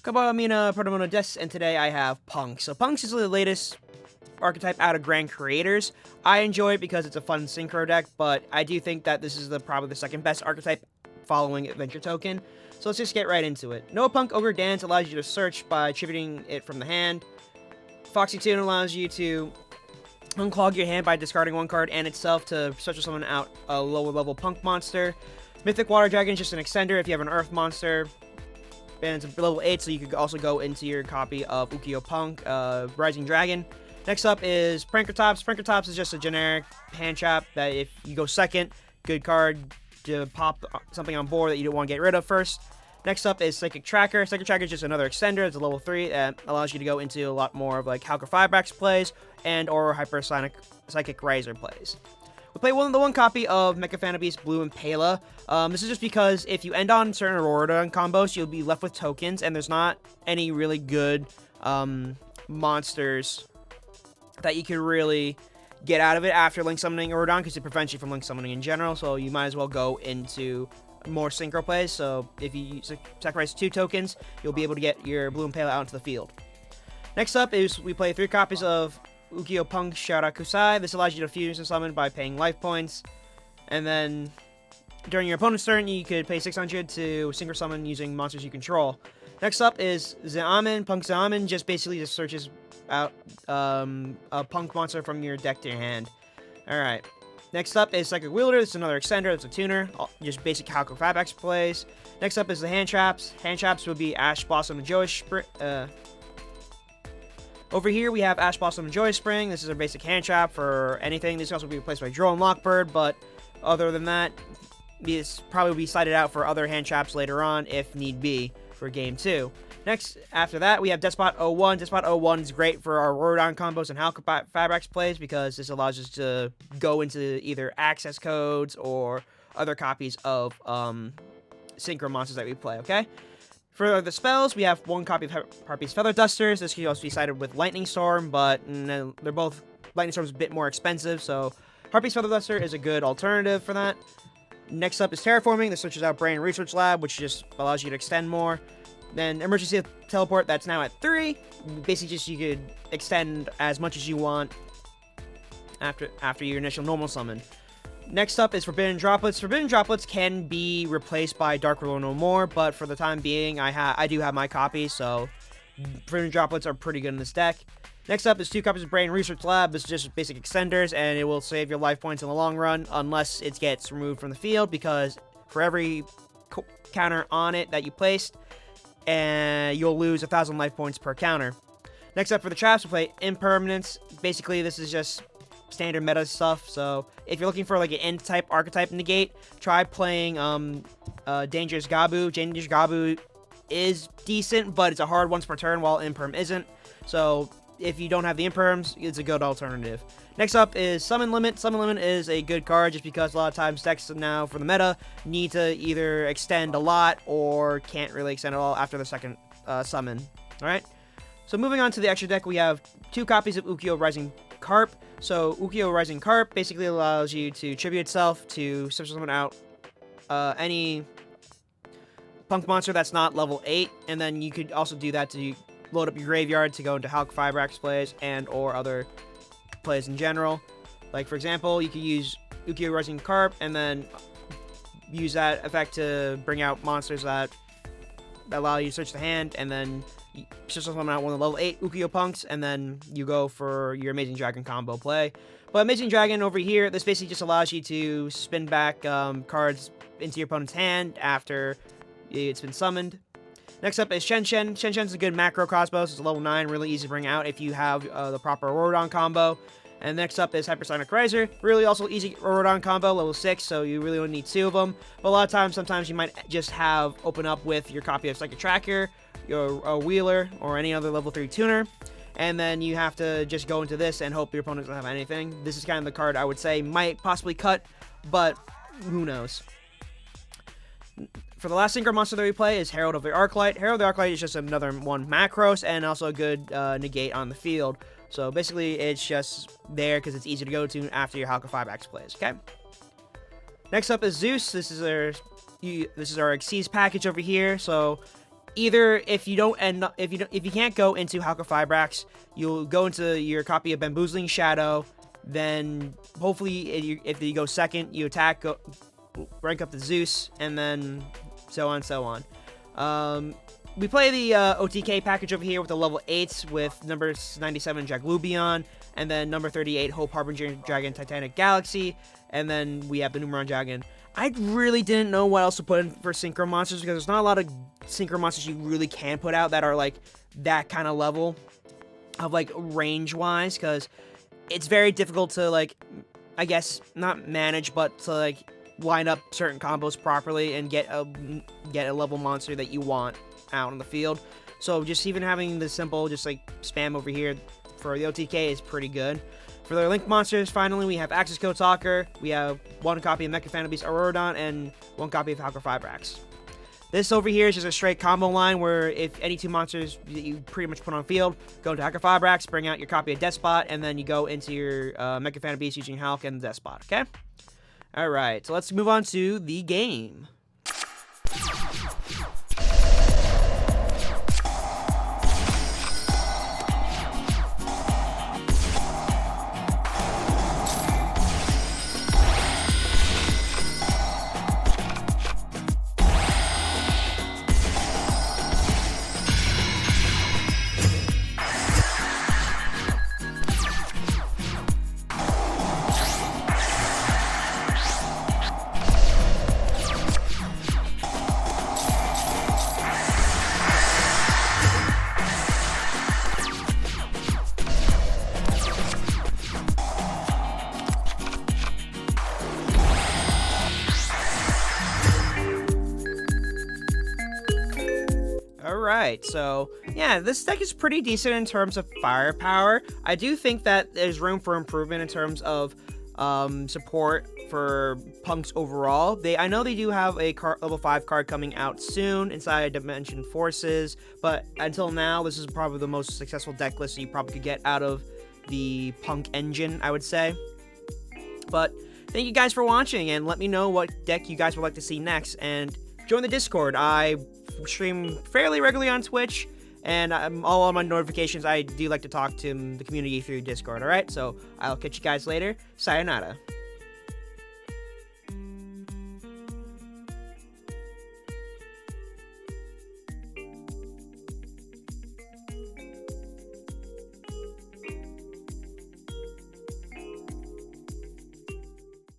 Kabamina Proto-moto Des, and today I have P.U.N.K. So P.U.N.K is the latest archetype out of Grand Creators. I enjoy it because it's a fun synchro deck, but I do think that this is probably the second best archetype following Adventure Token. So let's just get right into it. No P.U.N.K Ogre Dance allows you to search by tributing it from the hand. Foxy Tune allows you to unclog your hand by discarding one card and itself to special summon out a lower level P.U.N.K monster. Mythic Water Dragon is just an extender if you have an Earth monster. And it's level 8, so you could also go into your copy of Yugioh P.U.N.K, Rising Dragon. Next up is Prankertops. Prankertops is just a generic hand trap that if you go second, good card to pop something on board that you don't want to get rid of first. Next up is Psychic Tracker. Psychic Tracker is just another extender. It's a level 3 that allows you to go into a lot more of like Hyper Firebrax plays and or Hypersonic Riser plays. We play one copy of Mecha Phantom Beast Blue and Pela. This is just because if you end on certain Auroradon combos, you'll be left with tokens, and there's not any really good monsters that you can really get out of it after Link Summoning Auroradon, because it prevents you from Link Summoning in general, so you might as well go into more synchro plays. So if you sacrifice 2 tokens, you'll be able to get your Blue and Pela out into the field. Next up is we play 3 copies of Yugioh P.U.N.K Sharakusai. This allows you to fuse and summon by paying life points. And then during your opponent's turn, you could pay 600 to synchro summon using monsters you control. Next up is Zeamin. P.U.N.K Zeamin just basically searches out a P.U.N.K monster from your deck to your hand. Alright. Next up is Psychic Wielder. This is another extender. It's a tuner. Just basic Halco Fabax plays. Next up is the Hand Traps. Hand Traps would be Ash Blossom and Joyous Over here, we have Ash Blossom and Joyous Spring. This is a basic hand trap for anything. This can also be replaced by Drone Lockbird, but other than that, this probably will be cited out for other hand traps later on if need be for Game 2. Next, after that, we have Despot 01. Despot 01 is great for our Auroradon combos and Halco Fabrax plays because this allows us to go into either access codes or other copies of synchro monsters that we play, okay? For the spells, we have 1 copy of Harpy's Feather Dusters. This can also be sided with Lightning Storm, but they're both... Lightning Storm is a bit more expensive, so Harpy's Feather Duster is a good alternative for that. Next up is Terraforming. This switches out Brain Research Lab, which just allows you to extend more. Then Emergency Teleport, that's now at 3. Basically, just you could extend as much as you want after your initial normal summon. Next up is Forbidden Droplets. Forbidden Droplets can be replaced by Dark Ruler No More, but for the time being, I do have my copy, so Forbidden Droplets are pretty good in this deck. Next up is 2 copies of Brain Research Lab. This is just basic extenders, and it will save your life points in the long run, unless it gets removed from the field, because for every counter on it that you placed, you'll lose 1,000 life points per counter. Next up for the traps, we play Impermanence. Basically, this is just standard meta stuff, so if you're looking for like an N-type archetype negate, try playing Dangerous Gabu. Dangerous Gabu is decent, but it's a hard once per turn, while Imperm isn't. So if you don't have the Imperms, it's a good alternative. Next up is Summon Limit. Summon Limit is a good card just because a lot of times decks now for the meta need to either extend a lot or can't really extend at all after the second summon. Alright? So moving on to the extra deck, we have 2 copies of Yugioh Rising Carp. So Yugioh Rising Carp basically allows you to tribute itself to special summon out any P.U.N.K monster that's not level 8, and then you could also do that to load up your graveyard to go into Halco Firebrax plays and or other plays in general. Like for example, you could use Yugioh Rising Carp and then use that effect to bring out monsters that allow you to search the hand, and then special summon out one of the level 8 Yugioh P.U.N.Ks, and then you go for your Amazing Dragon combo play. But Amazing Dragon over here, this basically just allows you to spin back cards into your opponent's hand after it's been summoned. Next up is Shen Shen. Shen Shen's a good macro crossbow. It's a level 9, really easy to bring out if you have the proper Auroradon combo. And next up is Hypersonic Riser. Really also easy Auroradon combo, level 6, so you really only need 2 of them. But a lot of times, sometimes you might just open up with your copy of Psychic Tracker, your Wheeler, or any other level 3 tuner. And then you have to just go into this and hope your opponent doesn't have anything. This is kind of the card I would say might possibly cut, but who knows. For the last synchro monster that we play is Herald of the Arclight. Herald of the Arclight is just another one Macros and also a good negate on the field. So basically, it's just there because it's easy to go to after your Halco Firebrax plays, okay? Next up is Zeus. This is our Xyz package over here. So either if you don't end up, if you can't go into Halka Fibrax, you'll go into your copy of Bamboozling Shadow. Then hopefully, if you go second, you attack, rank up to Zeus, and then so on and so on. We play the OTK package over here with the level 8s with number 97 Jaglubion, and then number 38 Hope Harbinger Dragon Titanic Galaxy, and then we have the Numeron Dragon. I really didn't know what else to put in for Synchro Monsters because there's not a lot of Synchro Monsters you really can put out that are like that kind of level of like range-wise, because it's very difficult to like, I guess, not manage, but to like line up certain combos properly and get a level monster that you want out in the field. So just even having the simple just like spam over here for the OTK is pretty good. For their Link monsters, finally we have Axis Code Talker, we have 1 copy of Mecha Phantom Beast Aurorodon, and 1 copy of Halka Fibrax. This over here is just a straight combo line where if any 2 monsters that you pretty much put on field, go into Halka Fibrax, bring out your copy of Despot, and then you go into your Mecha Phantom Beast using Hulk and Despot, okay? Alright, so let's move on to the game. Alright, so yeah, this deck is pretty decent in terms of firepower. I do think that there's room for improvement in terms of support for punks overall. I know they do have a level 5 card coming out soon inside Dimension Forces, but until now, this is probably the most successful deck list you probably could get out of the punk engine, I would say. But thank you guys for watching, and let me know what deck you guys would like to see next, and join the Discord. I stream fairly regularly on Twitch, and all on my notifications, I do like to talk to the community through Discord, alright? So, I'll catch you guys later. Sayonara.